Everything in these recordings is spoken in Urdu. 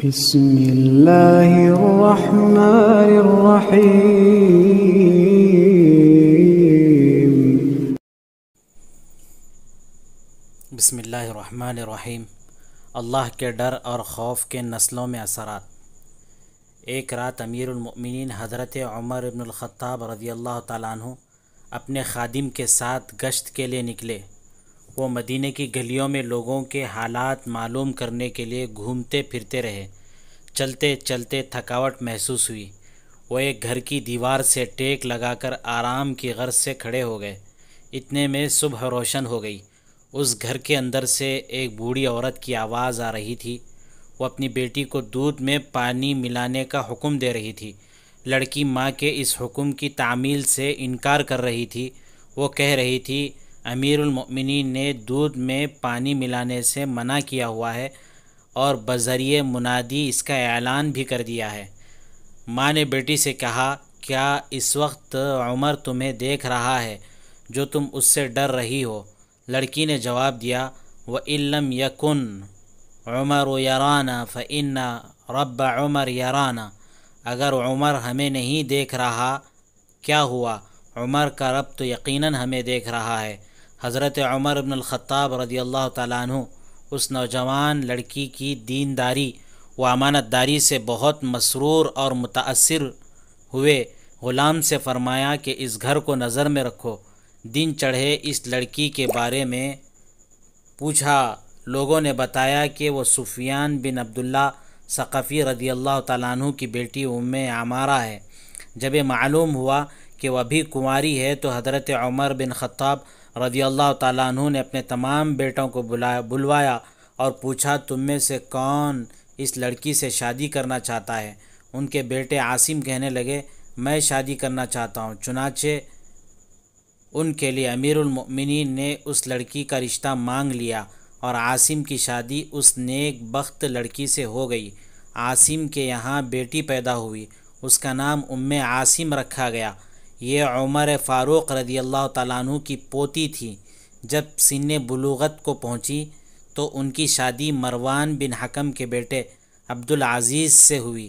بسم اللہ الرحمن الرحیم۔ بسم اللہ الرحمن الرحیم۔ اللہ کے ڈر اور خوف کے نسلوں میں اثرات۔ ایک رات امیر المؤمنین حضرت عمر بن الخطاب رضی اللہ تعالیٰ عنہ اپنے خادم کے ساتھ گشت کے لیے نکلے۔ وہ مدینے کی گلیوں میں لوگوں کے حالات معلوم کرنے کے لیے گھومتے پھرتے رہے۔ چلتے چلتے تھکاوٹ محسوس ہوئی۔ وہ ایک گھر کی دیوار سے ٹیک لگا کر آرام کی غرض سے کھڑے ہو گئے۔ اتنے میں صبح روشن ہو گئی۔ اس گھر کے اندر سے ایک بوڑھی عورت کی آواز آ رہی تھی۔ وہ اپنی بیٹی کو دودھ میں پانی ملانے کا حکم دے رہی تھی۔ لڑکی ماں کے اس حکم کی تعمیل سے انکار کر رہی تھی۔ وہ کہہ رہی تھی، امیر المؤمنین نے دودھ میں پانی ملانے سے منع کیا ہوا ہے اور بذریعہ منادی اس کا اعلان بھی کر دیا ہے۔ ماں نے بیٹی سے کہا، کیا اس وقت عمر تمہیں دیکھ رہا ہے جو تم اس سے ڈر رہی ہو؟ لڑکی نے جواب دیا، وَإِن لَّمْ يَكُنْ عُمَرُ يَرَانَا فَإِنَّ رَبَّ عُمَرَ يَرَانَا۔ اگر عمر ہمیں نہیں دیکھ رہا کیا ہوا؟ عمر کا رب تو یقیناً ہمیں دیکھ رہا ہے۔ حضرت عمر بن الخطاب رضی اللہ تعالیٰ عنہ اس نوجوان لڑکی کی دینداری و امانت داری سے بہت مسرور اور متاثر ہوئے۔ غلام سے فرمایا کہ اس گھر کو نظر میں رکھو۔ دن چڑھے اس لڑکی کے بارے میں پوچھا۔ لوگوں نے بتایا کہ وہ سفیان بن عبداللہ ثقفی رضی اللہ تعالیٰ عنہ کی بیٹی ام عمارہ ہے۔ جب یہ معلوم ہوا کہ وہ ابھی کنواری ہے تو حضرت عمر بن خطاب رضی اللہ تعالیٰ عنہ نے اپنے تمام بیٹوں کو بلوایا اور پوچھا، تم میں سے کون اس لڑکی سے شادی کرنا چاہتا ہے؟ ان کے بیٹے عاصم کہنے لگے، میں شادی کرنا چاہتا ہوں۔ چنانچہ ان کے لیے امیر المؤمنین نے اس لڑکی کا رشتہ مانگ لیا اور عاصم کی شادی اس نیک بخت لڑکی سے ہو گئی۔ عاصم کے یہاں بیٹی پیدا ہوئی، اس کا نام عاصم رکھا گیا۔ یہ عمر فاروق رضی اللہ تعالیٰ عنہ کی پوتی تھی۔ جب سن بلوغت کو پہنچی تو ان کی شادی مروان بن حکم کے بیٹے عبدالعزیز سے ہوئی۔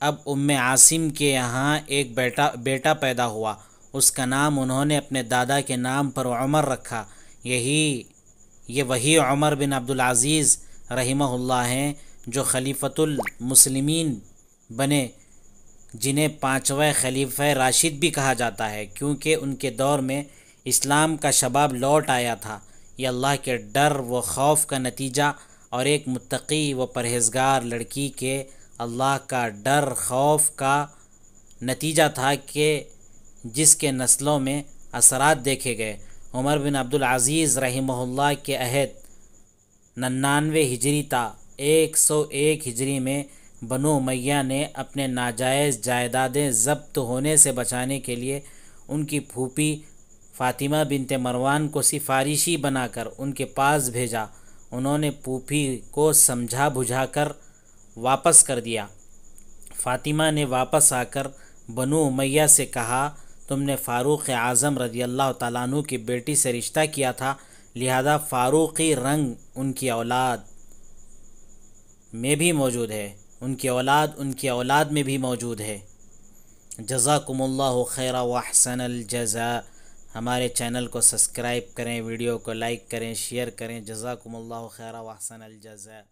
اب عاصم کے یہاں ایک بیٹا پیدا ہوا، اس کا نام انہوں نے اپنے دادا کے نام پر عمر رکھا۔ یہ وہی عمر بن عبدالعزیز رحمہ اللہ ہیں جو خلیفۃ المسلمین بنے، جنہیں پانچویں خلیفہ راشد بھی کہا جاتا ہے، کیونکہ ان کے دور میں اسلام کا شباب لوٹ آیا تھا۔ یہ اللہ کے ڈر و خوف کا نتیجہ اور ایک متقی و پرہیزگار لڑکی کے اللہ کا ڈر خوف کا نتیجہ تھا کہ جس کے نسلوں میں اثرات دیکھے گئے۔ عمر بن عبدالعزیز رحمہ اللہ کے عہد 99 ہجری تا 101 ہجری میں بنو امیہ نے اپنے ناجائز جائیدادیں ضبط ہونے سے بچانے کے لیے ان کی پھوپھی فاطمہ بنت مروان کو سفارشی بنا کر ان کے پاس بھیجا۔ انہوں نے پھوپھی کو سمجھا بجھا کر واپس کر دیا۔ فاطمہ نے واپس آ کر بنو امیہ سے کہا، تم نے فاروق اعظم رضی اللہ تعالیٰ عنہ کی بیٹی سے رشتہ کیا تھا، لہذا فاروقی رنگ ان کی اولاد میں بھی موجود ہے، ان کی اولاد میں بھی موجود ہے۔ جزاکم اللہ خیر و احسن الجزاء۔ ہمارے چینل کو سبسکرائب کریں، ویڈیو کو لائک کریں، شیئر کریں۔ جزاکم اللہ خیر و احسن الجزاء۔